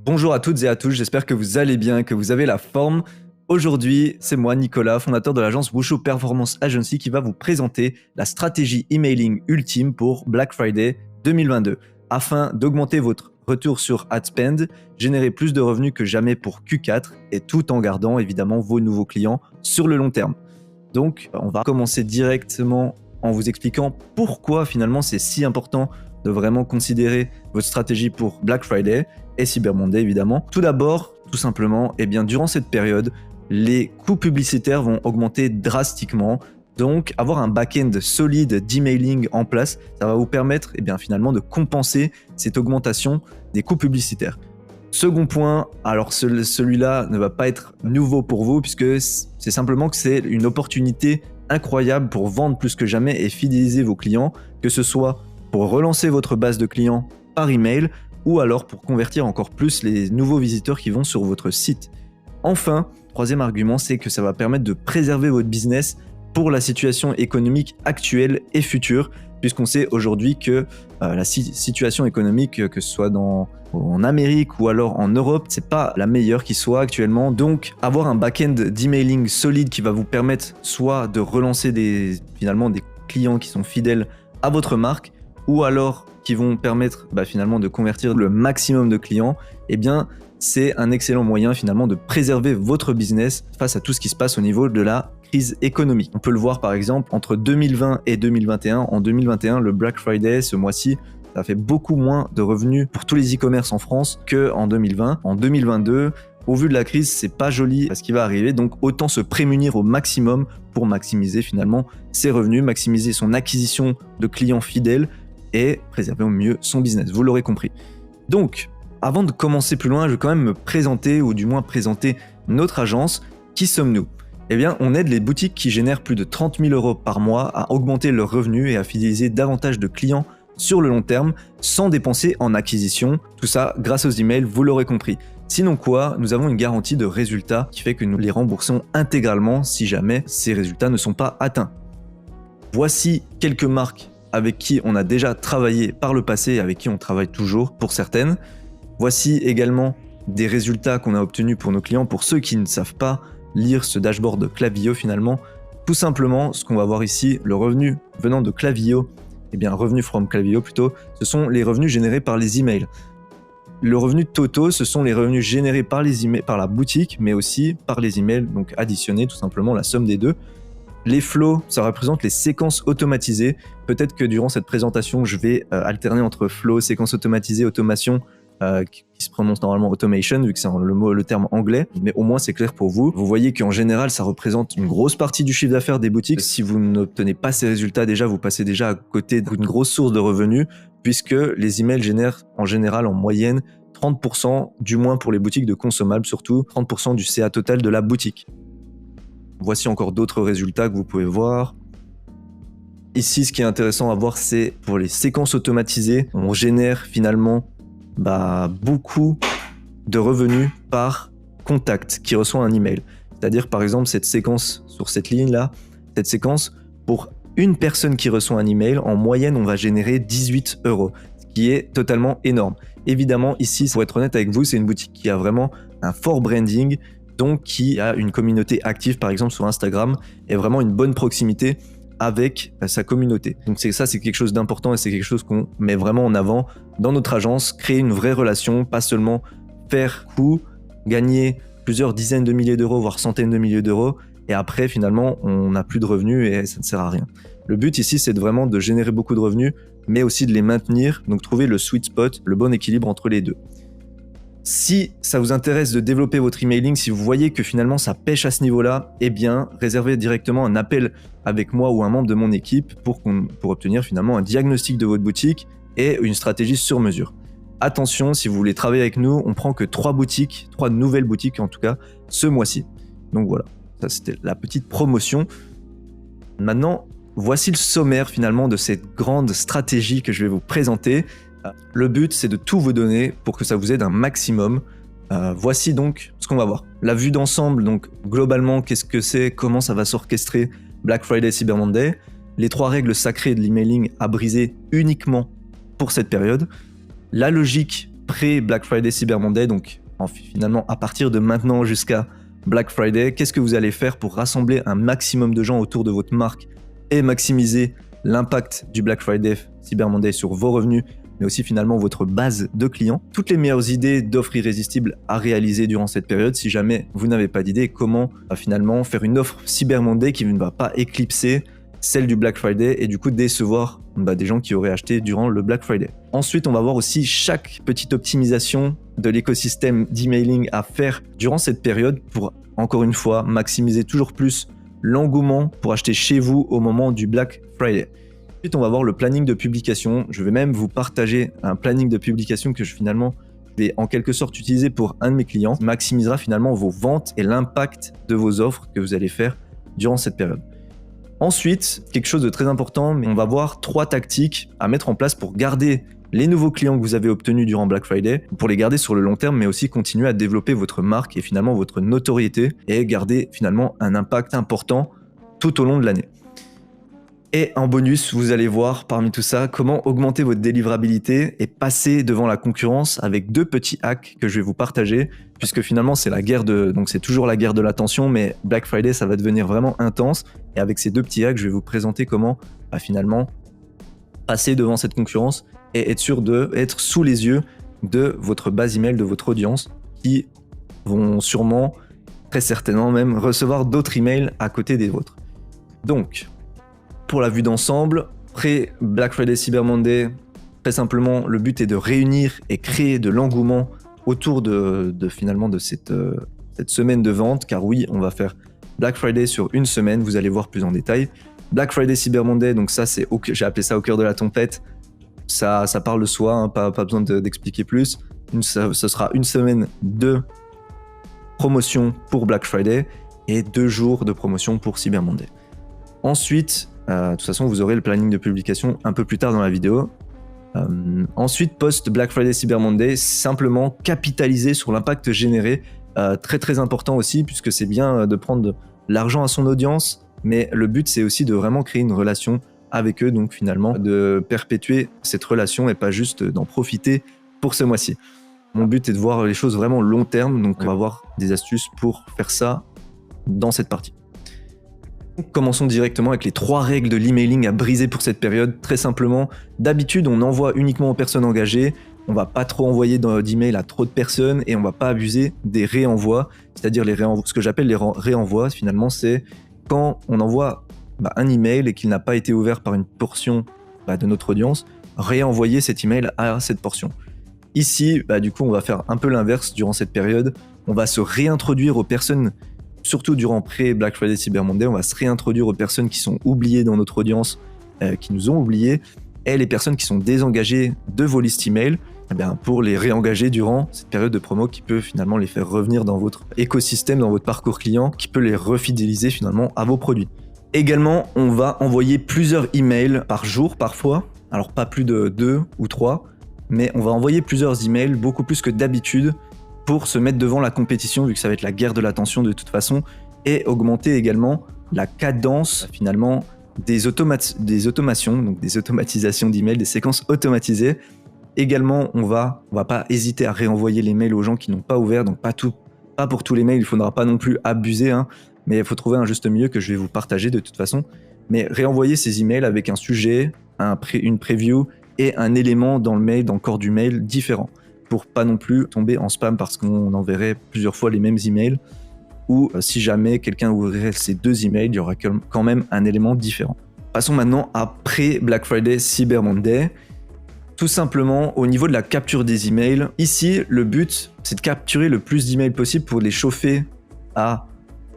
Bonjour à toutes et à tous, j'espère que vous allez bien, que vous avez la forme. Aujourd'hui, c'est moi, Nicolas, fondateur de l'agence Wushu Performance Agency qui va vous présenter la stratégie emailing ultime pour Black Friday 2022 afin d'augmenter votre retour sur ad spend, générer plus de revenus que jamais pour Q4 et tout en gardant évidemment vos nouveaux clients sur le long terme. Donc, on va commencer directement en vous expliquant pourquoi finalement c'est si important de vraiment considérer votre stratégie pour Black Friday et Cyber Monday évidemment. Tout d'abord, tout simplement, durant cette période, les coûts publicitaires vont augmenter drastiquement. Donc, avoir un back-end solide d'emailing en place, ça va vous permettre finalement de compenser cette augmentation des coûts publicitaires. Second point, alors celui-là ne va pas être nouveau pour vous puisque c'est simplement que c'est une opportunité incroyable pour vendre plus que jamais et fidéliser vos clients, que ce soit pour relancer votre base de clients par email ou alors pour convertir encore plus les nouveaux visiteurs qui vont sur votre site. Enfin, troisième argument, c'est que ça va permettre de préserver votre business pour la situation économique actuelle et future, puisqu'on sait aujourd'hui que la situation économique, que ce soit en Amérique ou alors en Europe, c'est pas la meilleure qui soit actuellement. Donc, avoir un back-end d'emailing solide qui va vous permettre soit de relancer des clients qui sont fidèles à votre marque, ou alors qui vont permettre finalement de convertir le maximum de clients, c'est un excellent moyen finalement de préserver votre business face à tout ce qui se passe au niveau de la crise économique. On peut le voir par exemple entre 2020 et 2021. En 2021, le Black Friday, ce mois-ci, ça fait beaucoup moins de revenus pour tous les e-commerce en France qu'en 2020. En 2022, au vu de la crise, c'est pas joli ce qui va arriver, donc autant se prémunir au maximum pour maximiser finalement ses revenus, maximiser son acquisition de clients fidèles et préserver au mieux son business, vous l'aurez compris. Donc, avant de commencer plus loin, je vais quand même me présenter, ou du moins présenter notre agence. Qui sommes-nous ? On aide les boutiques qui génèrent plus de 30 000 € par mois à augmenter leurs revenus et à fidéliser davantage de clients sur le long terme sans dépenser en acquisition. Tout ça grâce aux emails, vous l'aurez compris. Sinon quoi, nous avons une garantie de résultats qui fait que nous les remboursons intégralement si jamais ces résultats ne sont pas atteints. Voici quelques marques avec qui on a déjà travaillé par le passé et avec qui on travaille toujours pour certaines. Voici également des résultats qu'on a obtenus pour nos clients. Pour ceux qui ne savent pas lire ce dashboard de Klaviyo finalement, tout simplement ce qu'on va voir ici, le revenu venant de Klaviyo, revenu from Klaviyo plutôt, ce sont les revenus générés par les emails. Le revenu Toto, ce sont les revenus générés par les emails, par la boutique, mais aussi par les emails, donc additionnés tout simplement la somme des deux. Les flows, ça représente les séquences automatisées. Peut-être que durant cette présentation, je vais alterner entre flow, séquences automatisées, automation, qui se prononce normalement automation, vu que c'est le terme anglais, mais au moins c'est clair pour vous. Vous voyez qu'en général, ça représente une grosse partie du chiffre d'affaires des boutiques. Si vous n'obtenez pas ces résultats déjà, vous passez déjà à côté d'une grosse source de revenus, puisque les emails génèrent en général en moyenne 30%, du moins pour les boutiques de consommables surtout, 30% du CA total de la boutique. Voici encore d'autres résultats que vous pouvez voir. Ici, ce qui est intéressant à voir, c'est pour les séquences automatisées, on génère finalement beaucoup de revenus par contact qui reçoit un email. C'est-à-dire par exemple cette séquence sur cette ligne-là, cette séquence pour une personne qui reçoit un email, en moyenne on va générer 18 €, ce qui est totalement énorme. Évidemment ici, pour être honnête avec vous, c'est une boutique qui a vraiment un fort branding, donc qui a une communauté active par exemple sur Instagram et vraiment une bonne proximité avec sa communauté. Donc c'est quelque chose d'important et c'est quelque chose qu'on met vraiment en avant dans notre agence, créer une vraie relation, pas seulement faire coup, gagner plusieurs dizaines de milliers d'euros, voire centaines de milliers d'euros, et après finalement on n'a plus de revenus et ça ne sert à rien. Le but ici c'est vraiment de générer beaucoup de revenus, mais aussi de les maintenir, donc trouver le sweet spot, le bon équilibre entre les deux. Si ça vous intéresse de développer votre emailing, si vous voyez que finalement ça pêche à ce niveau-là, réservez directement un appel avec moi ou un membre de mon équipe pour obtenir finalement un diagnostic de votre boutique et une stratégie sur mesure. Attention, si vous voulez travailler avec nous, on prend que 3 nouvelles boutiques en tout cas, ce mois-ci. Donc voilà, ça c'était la petite promotion. Maintenant, voici le sommaire finalement de cette grande stratégie que je vais vous présenter. Le but, c'est de tout vous donner pour que ça vous aide un maximum. Voici donc ce qu'on va voir. La vue d'ensemble, donc globalement, qu'est-ce que c'est, comment ça va s'orchestrer Black Friday, Cyber Monday. Les 3 règles sacrées de l'emailing à briser uniquement pour cette période. La logique pré-Black Friday Cyber Monday, donc finalement à partir de maintenant jusqu'à Black Friday, qu'est-ce que vous allez faire pour rassembler un maximum de gens autour de votre marque et maximiser l'impact du Black Friday Cyber Monday sur vos revenus, mais aussi finalement votre base de clients. Toutes les meilleures idées d'offres irrésistibles à réaliser durant cette période. Si jamais vous n'avez pas d'idée, comment finalement faire une offre Cyber Monday qui ne va pas éclipser celle du Black Friday et du coup décevoir des gens qui auraient acheté durant le Black Friday. Ensuite, on va voir aussi chaque petite optimisation de l'écosystème d'emailing à faire durant cette période pour, encore une fois, maximiser toujours plus l'engouement pour acheter chez vous au moment du Black Friday. Ensuite, on va voir le planning de publication. Je vais même vous partager un planning de publication que je vais en quelque sorte utiliser pour un de mes clients. Ça maximisera finalement vos ventes et l'impact de vos offres que vous allez faire durant cette période. Ensuite, quelque chose de très important, mais on va voir 3 tactiques à mettre en place pour garder les nouveaux clients que vous avez obtenus durant Black Friday, pour les garder sur le long terme, mais aussi continuer à développer votre marque et finalement votre notoriété et garder finalement un impact important tout au long de l'année. Et en bonus, vous allez voir parmi tout ça comment augmenter votre délivrabilité et passer devant la concurrence avec 2 petits hacks que je vais vous partager, puisque finalement c'est c'est toujours la guerre de l'attention, mais Black Friday ça va devenir vraiment intense. Et avec ces 2 petits hacks, je vais vous présenter comment finalement passer devant cette concurrence et être sûr d'être sous les yeux de votre base email, de votre audience, qui vont sûrement, très certainement même, recevoir d'autres emails à côté des vôtres. Donc, pour la vue d'ensemble, pré-Black Friday Cyber Monday, très simplement, le but est de réunir et créer de l'engouement autour de cette semaine de vente, car oui, on va faire Black Friday sur une semaine, vous allez voir plus en détail. Black Friday Cyber Monday, donc ça, j'ai appelé ça au cœur de la tempête. Ça parle de soi, hein, pas besoin d'expliquer plus. Ce sera une semaine de promotion pour Black Friday et 2 jours de promotion pour Cyber Monday. Ensuite, de toute façon, vous aurez le planning de publication un peu plus tard dans la vidéo. Ensuite, post-Black Friday Cyber Monday, simplement capitaliser sur l'impact généré. Très très important aussi, puisque c'est bien de prendre de l'argent à son audience, mais le but c'est aussi de vraiment créer une relation avec eux, donc finalement de perpétuer cette relation et pas juste d'en profiter pour ce mois-ci. Mon but est de voir les choses vraiment long terme, donc on va voir des astuces pour faire ça dans cette partie. Commençons directement avec les 3 règles de l'emailing à briser pour cette période. Très simplement, d'habitude on envoie uniquement aux personnes engagées, on va pas trop envoyer d'emails à trop de personnes et on va pas abuser des réenvois, c'est-à-dire ce que j'appelle les réenvois. Finalement, c'est quand on envoie un email et qu'il n'a pas été ouvert par une portion de notre audience, réenvoyer cet email à cette portion. Ici, du coup, on va faire un peu l'inverse durant cette période. On va se réintroduire aux personnes, surtout durant pré-Black Friday Cyber Monday, on va se réintroduire aux personnes qui sont oubliées dans notre audience, qui nous ont oubliés, et les personnes qui sont désengagées de vos listes email, pour les réengager durant cette période de promo qui peut finalement les faire revenir dans votre écosystème, dans votre parcours client, qui peut les refidéliser finalement à vos produits. Également, on va envoyer plusieurs emails par jour parfois, alors pas plus de 2 ou 3, mais on va envoyer plusieurs emails, beaucoup plus que d'habitude, pour se mettre devant la compétition, vu que ça va être la guerre de l'attention de toute façon, et augmenter également la cadence finalement des automations, donc des automatisations d'emails, des séquences automatisées. Également, on va pas hésiter à réenvoyer les mails aux gens qui n'ont pas ouvert, donc pas pour tous les mails, il faudra pas non plus abuser, hein, mais il faut trouver un juste milieu que je vais vous partager de toute façon. Mais réenvoyer ces emails avec un sujet, une preview et un élément dans le corps du mail différent, pour pas non plus tomber en spam parce qu'on enverrait plusieurs fois les mêmes emails, ou si jamais quelqu'un ouvrirait ces 2 emails, il y aura quand même un élément différent. Passons maintenant à pré-Black Friday Cyber Monday. Tout simplement, au niveau de la capture des emails, ici, le but, c'est de capturer le plus d'emails possible pour les chauffer à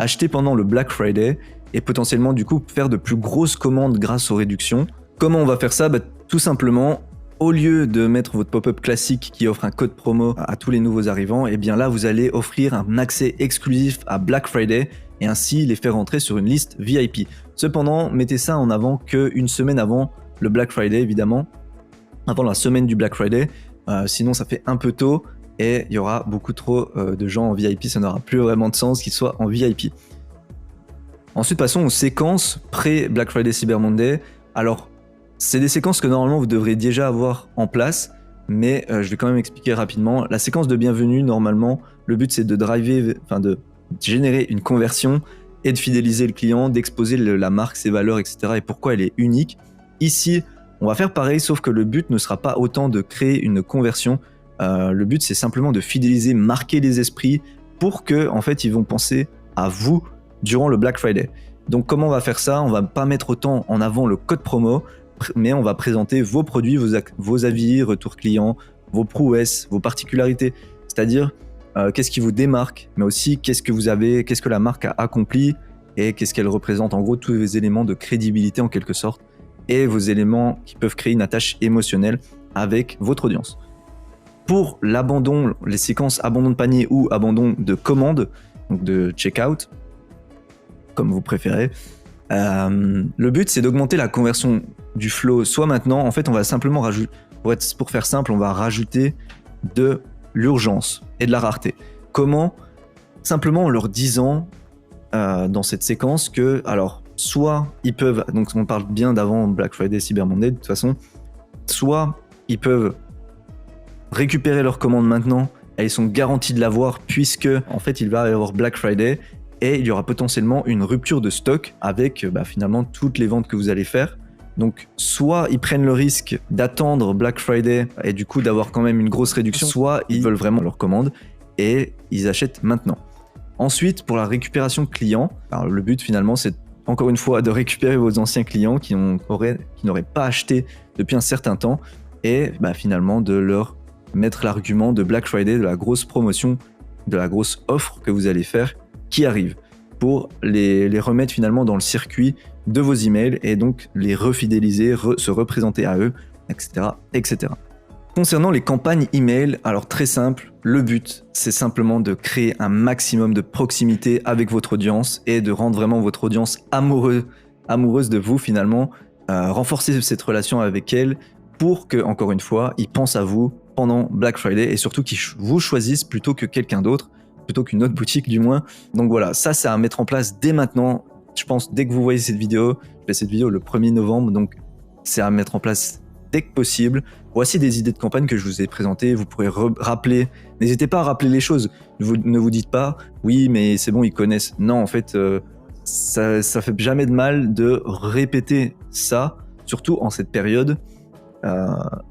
acheter pendant le Black Friday et potentiellement, du coup, faire de plus grosses commandes grâce aux réductions. Comment on va faire ça ? Tout simplement, au lieu de mettre votre pop-up classique qui offre un code promo à tous les nouveaux arrivants, et bien là, vous allez offrir un accès exclusif à Black Friday et ainsi les faire rentrer sur une liste VIP. Cependant, mettez ça en avant qu'une semaine avant le Black Friday, évidemment, avant la semaine du Black Friday, sinon ça fait un peu tôt et il y aura beaucoup trop de gens en VIP, ça n'aura plus vraiment de sens qu'ils soient en VIP. Ensuite, passons aux séquences pré-Black Friday Cyber Monday. Alors, c'est des séquences que normalement vous devrez déjà avoir en place, mais je vais quand même expliquer rapidement. La séquence de bienvenue, normalement, le but c'est de de générer une conversion et de fidéliser le client, d'exposer la marque, ses valeurs, etc. et pourquoi elle est unique. Ici, on va faire pareil, sauf que le but ne sera pas autant de créer une conversion. Le but c'est simplement de fidéliser, marquer les esprits pour que, en fait, ils vont penser à vous durant le Black Friday. Donc comment on va faire ça? On va pas mettre autant en avant le code promo, mais on va présenter vos produits, vos avis, retours clients, vos prouesses, vos particularités. C'est-à-dire qu'est-ce qui vous démarque, mais aussi qu'est-ce que la marque a accompli et qu'est-ce qu'elle représente. En gros, tous les éléments de crédibilité en quelque sorte et vos éléments qui peuvent créer une attache émotionnelle avec votre audience. Pour l'abandon, les séquences abandon de panier ou abandon de commande, donc de checkout, comme vous préférez, le but c'est d'augmenter la conversion du flow. Soit maintenant, en fait, on va simplement rajouter, pour faire simple, on va rajouter de l'urgence et de la rareté. Comment? Simplement en leur disant dans cette séquence que, alors, soit ils peuvent, donc on parle bien d'avant Black Friday, Cyber Monday de toute façon, soit ils peuvent récupérer leur commande maintenant et ils sont garantis de l'avoir puisque en fait il va y avoir Black Friday et il y aura potentiellement une rupture de stock avec finalement toutes les ventes que vous allez faire. Donc soit ils prennent le risque d'attendre Black Friday et du coup d'avoir quand même une grosse réduction, soit ils veulent vraiment leur commande et ils achètent maintenant. Ensuite, pour la récupération client, alors le but finalement c'est encore une fois de récupérer vos anciens clients qui n'auraient pas acheté depuis un certain temps et finalement de leur mettre l'argument de Black Friday, de la grosse promotion, de la grosse offre que vous allez faire qui arrive pour les remettre finalement dans le circuit de vos emails et donc les refidéliser, se représenter à eux, etc., etc. Concernant les campagnes email, alors très simple, le but c'est simplement de créer un maximum de proximité avec votre audience et de rendre vraiment votre audience amoureuse de vous finalement, renforcer cette relation avec elle pour que, encore une fois, ils pensent à vous pendant Black Friday et surtout qu'ils vous choisissent plutôt que quelqu'un d'autre, plutôt qu'une autre boutique du moins. Donc voilà, ça c'est à mettre en place dès maintenant. Je pense dès que vous voyez cette vidéo, je fais cette vidéo le 1er novembre, donc c'est à mettre en place dès que possible. Voici des idées de campagne que je vous ai présentées. Vous pourrez rappeler, n'hésitez pas à rappeler les choses. Ne vous dites pas, oui mais c'est bon, ils connaissent. Non, en fait, ça fait jamais de mal de répéter ça, surtout en cette période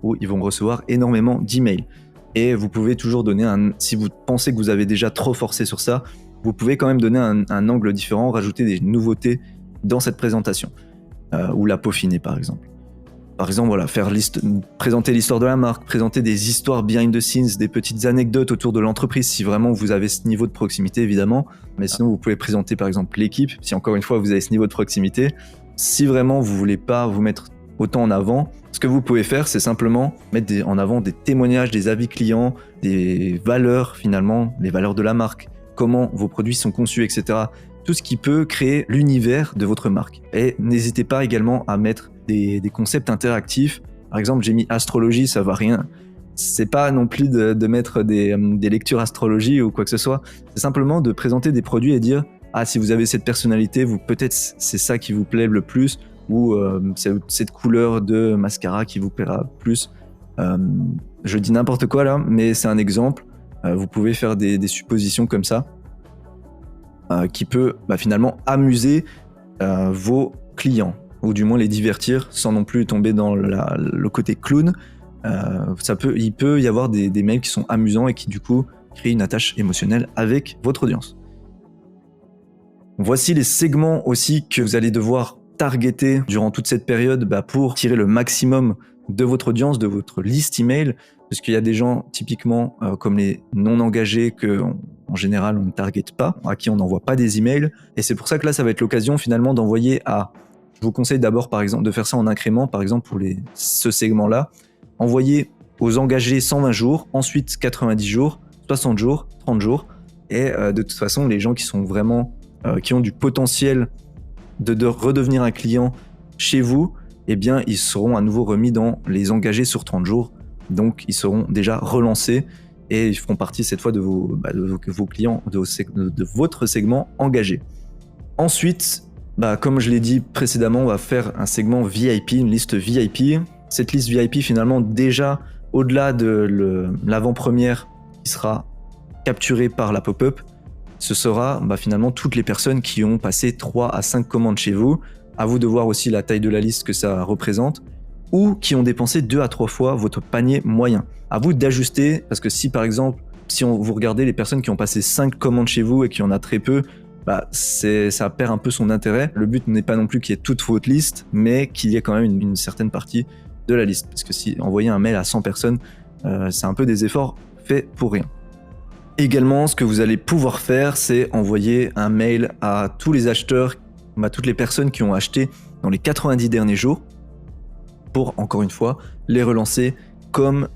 où ils vont recevoir énormément d'emails. Et vous pouvez toujours donner si vous pensez que vous avez déjà trop forcé sur ça, vous pouvez quand même donner un angle différent, rajouter des nouveautés dans cette présentation, ou la peaufiner par exemple. Par exemple, voilà, présenter l'histoire de la marque, présenter des histoires behind the scenes, des petites anecdotes autour de l'entreprise, si vraiment vous avez ce niveau de proximité, évidemment. Mais sinon, vous pouvez présenter par exemple l'équipe, si encore une fois vous avez ce niveau de proximité. Si vraiment vous voulez pas vous mettre autant en avant, ce que vous pouvez faire, c'est simplement mettre en avant des témoignages, des avis clients, des valeurs finalement, les valeurs de la marque, comment vos produits sont conçus, etc. Tout ce qui peut créer l'univers de votre marque. Et n'hésitez pas également à mettre des concepts interactifs. Par exemple, j'ai mis astrologie, ça va rien. C'est pas non plus de mettre des lectures astrologie ou quoi que ce soit. C'est simplement de présenter des produits et dire « Ah, si vous avez cette personnalité, peut-être c'est ça qui vous plaît le plus » ou cette couleur de mascara qui vous plaira plus. Je dis n'importe quoi là, mais c'est un exemple. Vous pouvez faire des suppositions comme ça qui peut finalement amuser vos clients ou du moins les divertir sans non plus tomber dans le côté clown. Il peut y avoir des mails qui sont amusants et qui du coup créent une attache émotionnelle avec votre audience. Voici les segments aussi que vous allez devoir targeter durant toute cette période pour tirer le maximum de votre audience, de votre liste email, parce qu'il y a des gens typiquement comme les non engagés que en général on ne targete pas, à qui on n'envoie pas des emails, et c'est pour ça que là ça va être l'occasion finalement d'envoyer je vous conseille d'abord par exemple de faire ça en incrément, par exemple pour ce segment-là, envoyer aux engagés 120 jours, ensuite 90 jours, 60 jours, 30 jours, et de toute façon les gens qui sont vraiment qui ont du potentiel de redevenir un client chez vous, eh bien, ils seront à nouveau remis dans les engagés sur 30 jours. Donc, ils seront déjà relancés et ils feront partie cette fois de vos clients, de votre segment engagé. Ensuite, comme je l'ai dit précédemment, on va faire un segment VIP, une liste VIP. Cette liste VIP, finalement, déjà, au-delà de l'avant-première qui sera capturée par la pop-up, ce sera finalement toutes les personnes qui ont passé 3 à 5 commandes chez vous. À vous de voir aussi la taille de la liste que ça représente, ou qui ont dépensé 2 à 3 fois votre panier moyen. À vous d'ajuster, parce que si par exemple, vous regardez les personnes qui ont passé 5 commandes chez vous et qu'il y en a très peu, ça perd un peu son intérêt. Le but n'est pas non plus qu'il y ait toute votre liste, mais qu'il y ait quand même une certaine partie de la liste. Parce que si envoyer un mail à 100 personnes, c'est un peu des efforts faits pour rien. Également, ce que vous allez pouvoir faire, c'est envoyer un mail à tous les acheteurs, à toutes les personnes qui ont acheté dans les 90 derniers jours pour, encore une fois, les relancer comme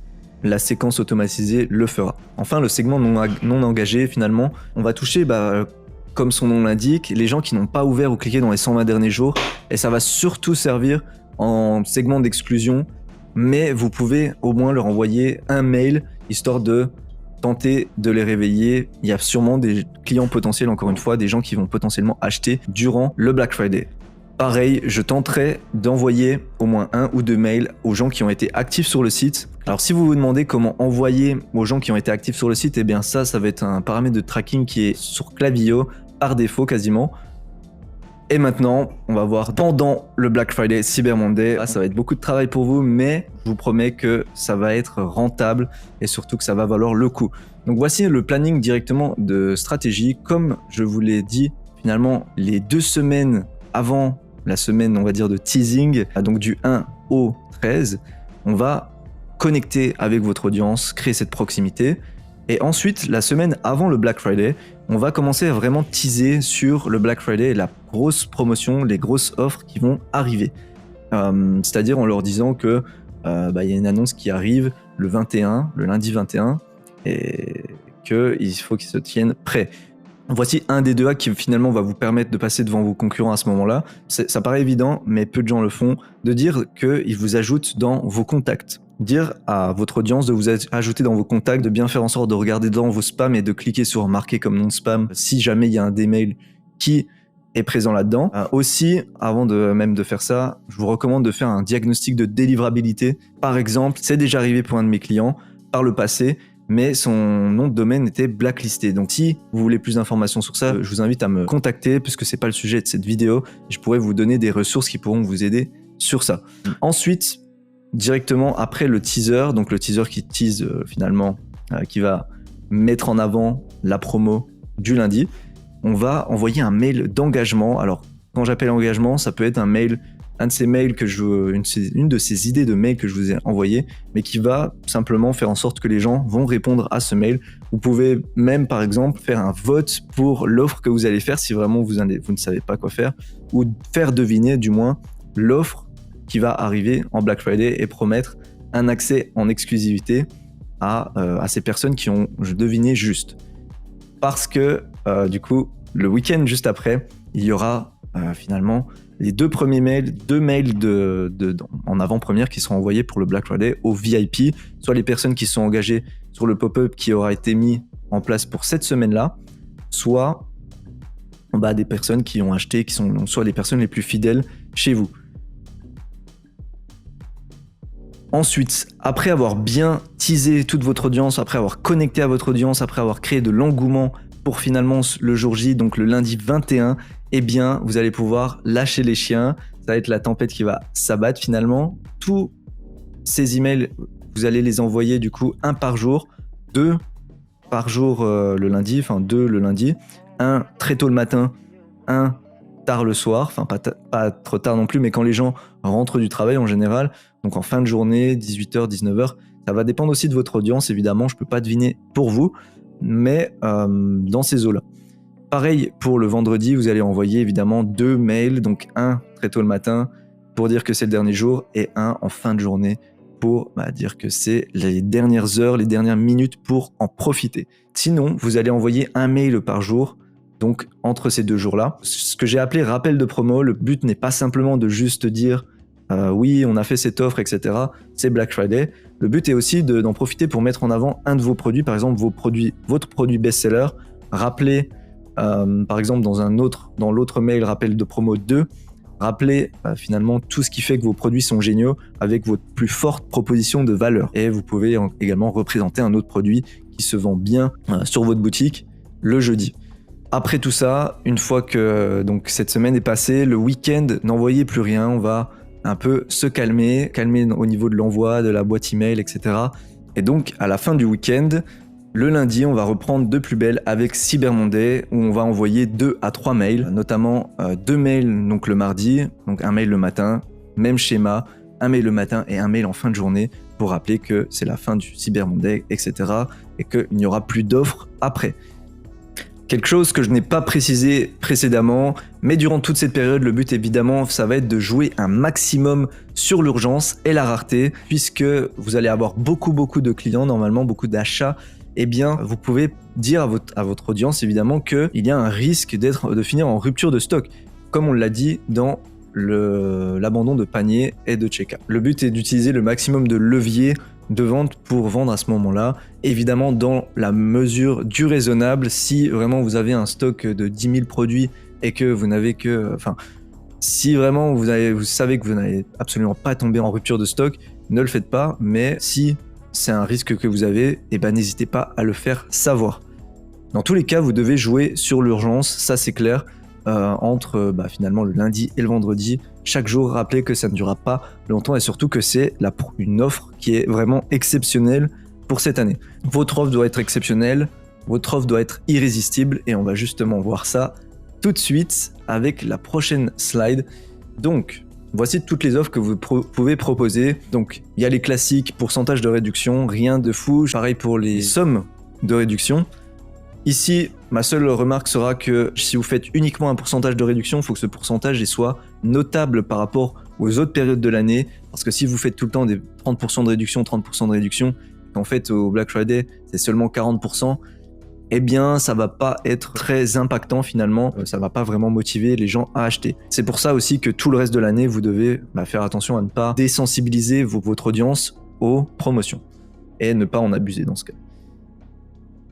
la séquence automatisée le fera. Enfin, le segment non engagé, finalement, on va toucher, comme son nom l'indique, les gens qui n'ont pas ouvert ou cliqué dans les 120 derniers jours, et ça va surtout servir en segment d'exclusion, mais vous pouvez au moins leur envoyer un mail, histoire de tenter de les réveiller. Il y a sûrement des clients potentiels, encore une fois, des gens qui vont potentiellement acheter durant le Black Friday. Pareil, je tenterai d'envoyer au moins 1 ou 2 mails aux gens qui ont été actifs sur le site. Alors si vous vous demandez comment envoyer aux gens qui ont été actifs sur le site, eh bien ça va être un paramètre de tracking qui est sur Klaviyo par défaut quasiment. Et maintenant, on va voir pendant le Black Friday, Cyber Monday. Ça va être beaucoup de travail pour vous, mais je vous promets que ça va être rentable et surtout que ça va valoir le coup. Donc voici le planning directement de stratégie. Comme je vous l'ai dit, finalement, les 2 semaines avant la semaine, on va dire, de teasing, donc du 1 au 13, on va connecter avec votre audience, créer cette proximité. Et ensuite, la semaine avant le Black Friday, on va commencer à vraiment teaser sur le Black Friday et la grosse promotion, les grosses offres qui vont arriver. C'est-à-dire en leur disant que y a une annonce qui arrive le 21, le lundi 21, et qu'il faut qu'ils se tiennent prêts. Voici un des 2 hacks qui finalement va vous permettre de passer devant vos concurrents à ce moment-là. Ça paraît évident, mais peu de gens le font, de dire qu'ils vous ajoutent dans vos contacts. Dire à votre audience de vous ajouter dans vos contacts, de bien faire en sorte de regarder dans vos spams et de cliquer sur marquer comme non spam si jamais il y a un des mails qui est présent là-dedans. Aussi, avant même de faire ça, je vous recommande de faire un diagnostic de délivrabilité. Par exemple, c'est déjà arrivé pour un de mes clients par le passé, mais son nom de domaine était blacklisté. Donc si vous voulez plus d'informations sur ça, je vous invite à me contacter puisque c'est pas le sujet de cette vidéo. Je pourrais vous donner des ressources qui pourront vous aider sur ça. Ensuite, directement après le teaser, donc le teaser qui tease finalement, qui va mettre en avant la promo du lundi, on va envoyer un mail d'engagement. Alors quand j'appelle engagement, ça peut être un mail, un de ces mails une de ces idées de mail que je vous ai envoyé, mais qui va simplement faire en sorte que les gens vont répondre à ce mail. Vous pouvez même par exemple faire un vote pour l'offre que vous allez faire si vraiment vous ne savez pas quoi faire, ou faire deviner du moins l'offre qui va arriver en Black Friday et promettre un accès en exclusivité à ces personnes qui ont deviné juste. Parce que du coup, le week-end juste après, il y aura finalement les 2 premiers mails, 2 mails en avant-première qui seront envoyés pour le Black Friday aux VIP, soit les personnes qui sont engagées sur le pop-up qui aura été mis en place pour cette semaine-là, soit des personnes qui ont acheté, qui sont soit les personnes les plus fidèles chez vous. Ensuite, après avoir bien teasé toute votre audience, après avoir connecté à votre audience, après avoir créé de l'engouement pour finalement le jour J, donc le lundi 21, eh bien, vous allez pouvoir lâcher les chiens. Ça va être la tempête qui va s'abattre finalement. Tous ces emails, vous allez les envoyer du coup 1 par jour, 2 par jour le lundi, enfin 2 le lundi, 1 très tôt le matin, 1 tard le soir, enfin pas trop tard non plus, mais quand les gens rentrent du travail en général, donc en fin de journée, 18h, 19h, ça va dépendre aussi de votre audience, évidemment, je peux pas deviner pour vous, mais dans ces eaux-là. Pareil pour le vendredi, vous allez envoyer évidemment 2 mails, donc 1 très tôt le matin pour dire que c'est le dernier jour et 1 en fin de journée pour dire que c'est les dernières heures, les dernières minutes pour en profiter. Sinon, vous allez envoyer 1 mail par jour, donc entre ces 2 jours-là. Ce que j'ai appelé rappel de promo, le but n'est pas simplement de juste dire oui, on a fait cette offre, etc. C'est Black Friday. Le but est aussi d'en profiter pour mettre en avant un de vos produits, par exemple votre produit best-seller. Rappeler, par exemple dans l'autre mail rappel de promo 2, Rappelez finalement tout ce qui fait que vos produits sont géniaux avec votre plus forte proposition de valeur. Et vous pouvez également représenter un autre produit qui se vend bien sur votre boutique le jeudi. Après tout ça, une fois que donc, cette semaine est passée, le week-end, n'envoyez plus rien, on va un peu se calmer au niveau de l'envoi, de la boîte email, etc. Et donc, à la fin du week-end, le lundi, on va reprendre de plus belle avec Cyber Monday, où on va envoyer 2 à 3 mails, notamment 2 mails donc le mardi, donc un mail le matin, même schéma, un mail le matin et un mail en fin de journée, pour rappeler que c'est la fin du Cyber Monday, etc. et qu'il n'y aura plus d'offres après. Quelque chose que je n'ai pas précisé précédemment, mais durant toute cette période, le but évidemment, ça va être de jouer un maximum sur l'urgence et la rareté, puisque vous allez avoir beaucoup de clients, normalement beaucoup d'achats. Eh bien, vous pouvez dire à votre audience évidemment qu'il y a un risque de finir en rupture de stock, comme on l'a dit dans l'abandon de panier et de check-out. Le but est d'utiliser le maximum de leviers de vente pour vendre à ce moment-là, évidemment dans la mesure du raisonnable. Si vraiment vous avez un stock de 10 000 produits et que vous n'avez que... si vraiment vous savez que vous n'allez absolument pas tomber en rupture de stock, ne le faites pas, mais si c'est un risque que vous avez, eh ben, n'hésitez pas à le faire savoir. Dans tous les cas, vous devez jouer sur l'urgence, ça c'est clair, entre finalement le lundi et le vendredi. Chaque jour, rappelez que ça ne durera pas longtemps et surtout que c'est une offre qui est vraiment exceptionnelle pour cette année. Votre offre doit être exceptionnelle, votre offre doit être irrésistible et on va justement voir ça tout de suite avec la prochaine slide. Donc, voici toutes les offres que vous pouvez proposer. Donc, il y a les classiques, pourcentage de réduction, rien de fou. Pareil pour les sommes de réduction. Ici, ma seule remarque sera que si vous faites uniquement un pourcentage de réduction, il faut que ce pourcentage soit notable par rapport aux autres périodes de l'année. Parce que si vous faites tout le temps des 30% de réduction, 30% de réduction, en fait au Black Friday, c'est seulement 40%, eh bien ça va pas être très impactant finalement, ça va pas vraiment motiver les gens à acheter. C'est pour ça aussi que tout le reste de l'année, vous devez faire attention à ne pas désensibiliser votre audience aux promotions et ne pas en abuser dans ce cas.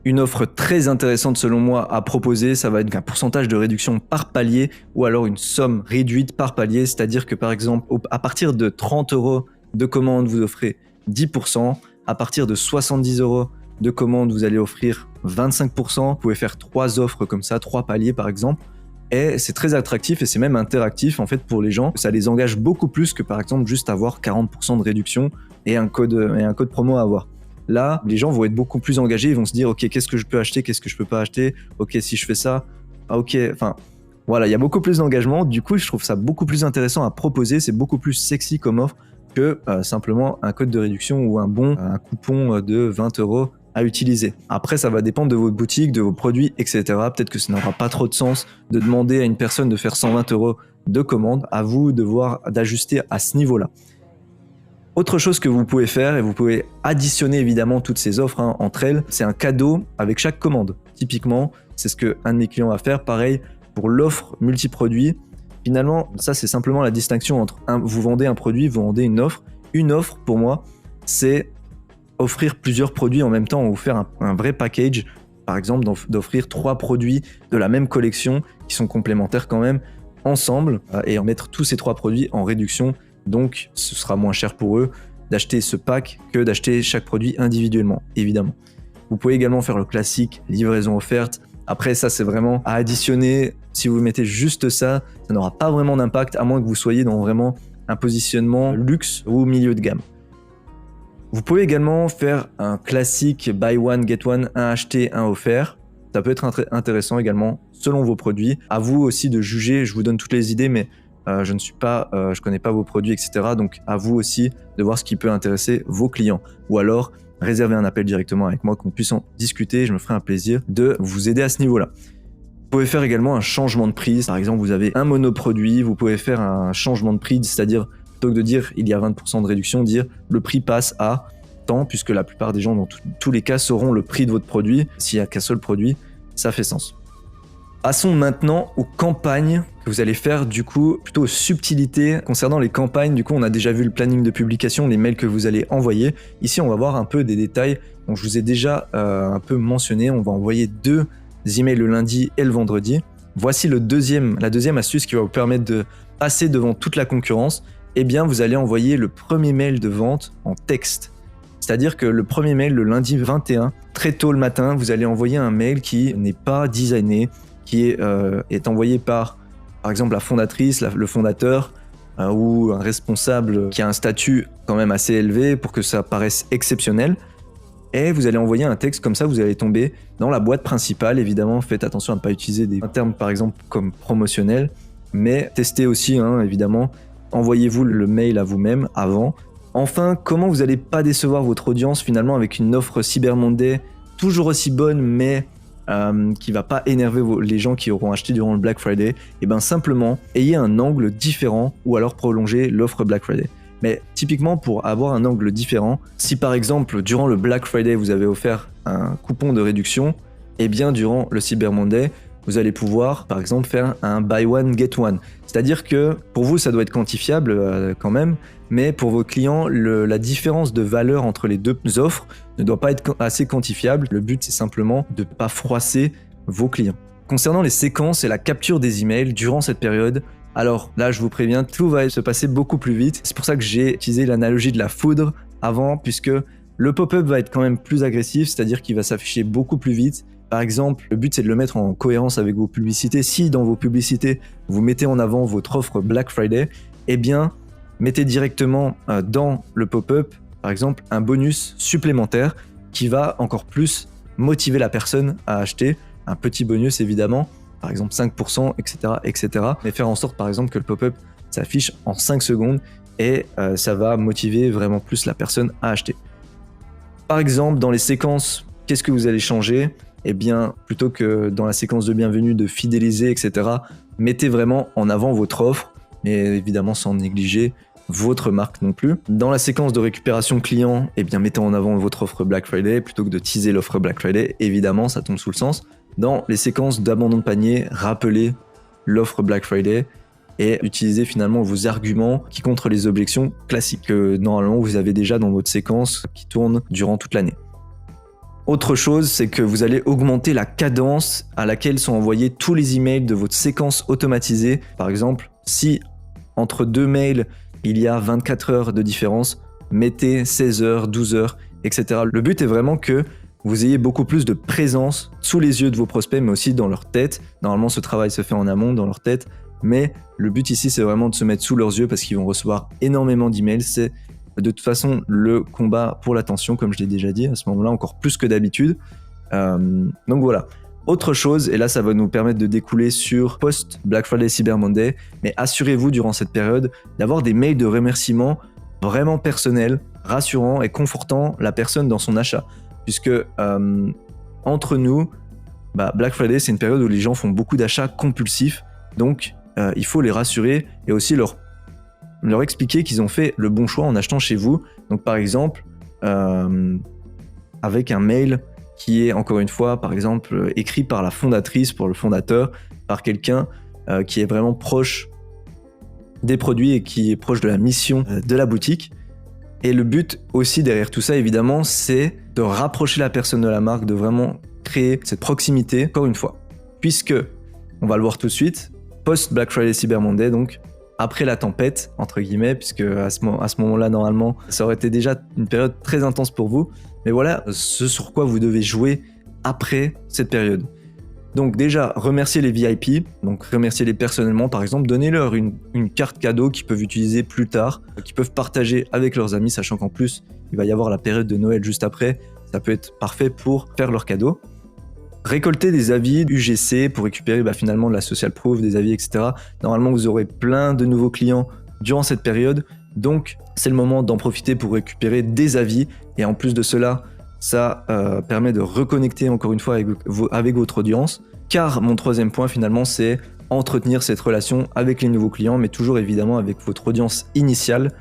Une offre très intéressante selon moi à proposer, ça va être un pourcentage de réduction par palier ou alors une somme réduite par palier, c'est-à-dire que par exemple à partir de 30 € de commande vous offrez 10%, à partir de 70 € de commande vous allez offrir 25%, vous pouvez faire 3 offres comme ça, 3 paliers par exemple, et c'est très attractif et c'est même interactif en fait pour les gens, ça les engage beaucoup plus que par exemple juste avoir 40% de réduction et un code promo à avoir. Là, les gens vont être beaucoup plus engagés, ils vont se dire ok, qu'est-ce que je peux acheter, qu'est-ce que je peux pas acheter, ok, si je fais ça, ok, voilà, il y a beaucoup plus d'engagement, du coup je trouve ça beaucoup plus intéressant à proposer, c'est beaucoup plus sexy comme offre que simplement un code de réduction ou un coupon de 20 € à utiliser. Après, ça va dépendre de votre boutique, de vos produits, etc. Peut-être que ça n'aura pas trop de sens de demander à une personne de faire 120 € de commande, à vous d'ajuster à ce niveau-là. Autre chose que vous pouvez faire, et vous pouvez additionner évidemment toutes ces offres entre elles, c'est un cadeau avec chaque commande. Typiquement, c'est ce qu'un de mes clients va faire. Pareil pour l'offre multiproduit. Finalement, ça c'est simplement la distinction entre vous vendez un produit, vous vendez une offre. Une offre, pour moi, c'est offrir plusieurs produits en même temps, ou faire un vrai package. Par exemple, d'offrir 3 produits de la même collection qui sont complémentaires quand même ensemble et en mettre tous ces 3 produits en réduction. Donc, ce sera moins cher pour eux d'acheter ce pack que d'acheter chaque produit individuellement, évidemment. Vous pouvez également faire le classique livraison offerte. Après, ça, c'est vraiment à additionner. Si vous mettez juste ça, ça n'aura pas vraiment d'impact, à moins que vous soyez dans vraiment un positionnement luxe ou milieu de gamme. Vous pouvez également faire un classique buy one, get one, un acheté, un offert. Ça peut être intéressant également selon vos produits. À vous aussi de juger, je vous donne toutes les idées, mais je connais pas vos produits, etc. Donc à vous aussi de voir ce qui peut intéresser vos clients. Ou alors réserver un appel directement avec moi, qu'on puisse en discuter. Je me ferai un plaisir de vous aider à ce niveau-là. Vous pouvez faire également un changement de prix. Par exemple, vous avez un monoproduit, vous pouvez faire un changement de prix, c'est-à-dire plutôt que de dire il y a 20% de réduction, dire le prix passe à tant, puisque la plupart des gens dans tous les cas sauront le prix de votre produit. S'il n'y a qu'un seul produit, ça fait sens. Passons maintenant aux campagnes que vous allez faire, du coup, plutôt aux subtilités. Concernant les campagnes, du coup, on a déjà vu le planning de publication, les mails que vous allez envoyer. Ici, on va voir un peu des détails dont je vous ai déjà un peu mentionné. On va envoyer 2 emails le lundi et le vendredi. Voici la deuxième astuce qui va vous permettre de passer devant toute la concurrence, eh bien vous allez envoyer le premier mail de vente en texte. C'est-à-dire que le premier mail, le lundi 21, très tôt le matin, vous allez envoyer un mail qui n'est pas designé, qui est envoyé par exemple la fondatrice, le fondateur ou un responsable qui a un statut quand même assez élevé pour que ça paraisse exceptionnel. Et vous allez envoyer un texte comme ça, vous allez tomber dans la boîte principale. Évidemment, faites attention à ne pas utiliser des termes par exemple comme promotionnel, mais testez aussi évidemment, envoyez-vous le mail à vous-même avant. Enfin, comment vous n'allez pas décevoir votre audience finalement avec une offre Cyber Monday toujours aussi bonne mais qui va pas énerver les gens qui auront acheté durant le Black Friday? Et bien simplement, ayez un angle différent ou alors prolongez l'offre Black Friday. Mais typiquement pour avoir un angle différent, si par exemple durant le Black Friday vous avez offert un coupon de réduction, et bien durant le Cyber Monday, vous allez pouvoir par exemple faire un buy one get one. C'est-à-dire que pour vous ça doit être quantifiable quand même, mais pour vos clients la différence de valeur entre les deux offres ne doit pas être assez quantifiable. Le but c'est simplement de ne pas froisser vos clients. Concernant les séquences et la capture des emails durant cette période, alors là je vous préviens, tout va se passer beaucoup plus vite. C'est pour ça que j'ai utilisé l'analogie de la foudre avant, puisque le pop-up va être quand même plus agressif, c'est-à-dire qu'il va s'afficher beaucoup plus vite. Par exemple, le but c'est de le mettre en cohérence avec vos publicités. Si dans vos publicités, vous mettez en avant votre offre Black Friday, eh bien, mettez directement dans le pop-up, par exemple, un bonus supplémentaire qui va encore plus motiver la personne à acheter. Un petit bonus évidemment, par exemple 5%, etc., etc. Mais faire en sorte par exemple que le pop-up s'affiche en 5 secondes et ça va motiver vraiment plus la personne à acheter. Par exemple, dans les séquences, qu'est-ce que vous allez changer ? Eh bien, plutôt que dans la séquence de bienvenue, de fidéliser, etc., mettez vraiment en avant votre offre, mais évidemment sans négliger votre marque non plus. Dans la séquence de récupération client, eh bien, mettez en avant votre offre Black Friday plutôt que de teaser l'offre Black Friday. Évidemment, ça tombe sous le sens. Dans les séquences d'abandon de panier, rappelez l'offre Black Friday et utilisez finalement vos arguments qui contrent les objections classiques que normalement vous avez déjà dans votre séquence qui tourne durant toute l'année. Autre chose, c'est que vous allez augmenter la cadence à laquelle sont envoyés tous les emails de votre séquence automatisée. Par exemple, si entre deux mails, il y a 24 heures de différence, mettez 16 heures, 12 heures, etc. Le but est vraiment que vous ayez beaucoup plus de présence sous les yeux de vos prospects, mais aussi dans leur tête. Normalement, ce travail se fait en amont, dans leur tête. Mais le but ici, c'est vraiment de se mettre sous leurs yeux parce qu'ils vont recevoir énormément d'emails. C'est de toute façon le combat pour l'attention, comme je l'ai déjà dit, à ce moment-là, encore plus que d'habitude. Donc voilà. Autre chose, et là ça va nous permettre de découler sur post-Black Friday Cyber Monday, mais assurez-vous durant cette période d'avoir des mails de remerciement vraiment personnels, rassurants et confortant la personne dans son achat. Puisque entre nous, Black Friday c'est une période où les gens font beaucoup d'achats compulsifs, donc il faut les rassurer et aussi leur expliquer qu'ils ont fait le bon choix en achetant chez vous. Donc par exemple, avec un mail qui est encore une fois, par exemple, écrit par la fondatrice, pour le fondateur, par quelqu'un qui est vraiment proche des produits et qui est proche de la mission de la boutique. Et le but aussi derrière tout ça, évidemment, c'est de rapprocher la personne de la marque, de vraiment créer cette proximité, encore une fois. Puisque, on va le voir tout de suite, post-Black Friday Cyber Monday, donc, après la tempête, entre guillemets, puisque à ce moment-là, normalement, ça aurait été déjà une période très intense pour vous. Mais voilà ce sur quoi vous devez jouer après cette période. Donc déjà, remerciez les VIP, donc remerciez-les personnellement, par exemple, donnez-leur une carte cadeau qu'ils peuvent utiliser plus tard, qu'ils peuvent partager avec leurs amis, sachant qu'en plus, il va y avoir la période de Noël juste après, ça peut être parfait pour faire leur cadeau. Récoltez des avis UGC pour récupérer finalement de la social proof, des avis, etc. Normalement, vous aurez plein de nouveaux clients durant cette période, donc c'est le moment d'en profiter pour récupérer des avis. Et en plus de cela, ça permet de reconnecter encore une fois avec votre audience. Car mon troisième point finalement, c'est entretenir cette relation avec les nouveaux clients, mais toujours évidemment avec votre audience initiale.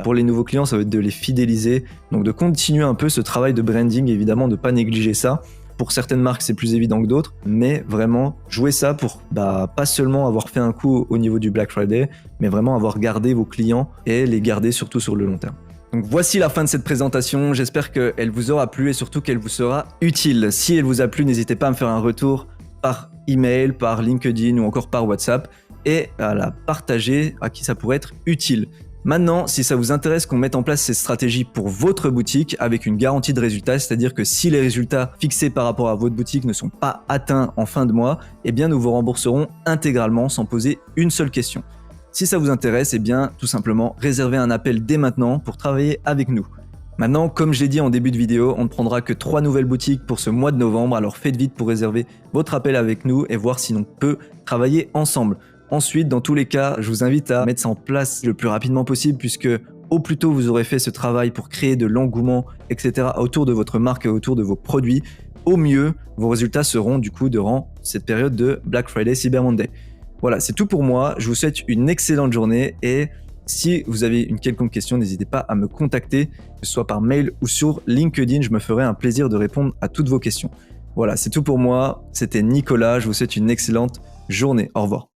Pour les nouveaux clients, ça va être de les fidéliser, donc de continuer un peu ce travail de branding, évidemment, de ne pas négliger ça. Pour certaines marques, c'est plus évident que d'autres, mais vraiment jouer ça pour pas seulement avoir fait un coup au niveau du Black Friday, mais vraiment avoir gardé vos clients et les garder surtout sur le long terme. Donc voici la fin de cette présentation, j'espère qu'elle vous aura plu et surtout qu'elle vous sera utile. Si elle vous a plu, n'hésitez pas à me faire un retour par email, par LinkedIn ou encore par WhatsApp. et à la partager à qui ça pourrait être utile. Maintenant, si ça vous intéresse qu'on mette en place ces stratégies pour votre boutique avec une garantie de résultat, c'est-à-dire que si les résultats fixés par rapport à votre boutique ne sont pas atteints en fin de mois, eh bien nous vous rembourserons intégralement sans poser une seule question. Si ça vous intéresse, eh bien tout simplement réservez un appel dès maintenant pour travailler avec nous. Maintenant, comme je l'ai dit en début de vidéo, on ne prendra que 3 nouvelles boutiques pour ce mois de novembre, alors faites vite pour réserver votre appel avec nous et voir si l'on peut travailler ensemble. Ensuite, dans tous les cas, je vous invite à mettre ça en place le plus rapidement possible puisque au plus tôt vous aurez fait ce travail pour créer de l'engouement, etc. autour de votre marque et autour de vos produits, au mieux, vos résultats seront du coup durant cette période de Black Friday, Cyber Monday. Voilà, c'est tout pour moi. Je vous souhaite une excellente journée et si vous avez une quelconque question, n'hésitez pas à me contacter, que ce soit par mail ou sur LinkedIn. Je me ferai un plaisir de répondre à toutes vos questions. Voilà, c'est tout pour moi. C'était Nicolas. Je vous souhaite une excellente journée. Au revoir.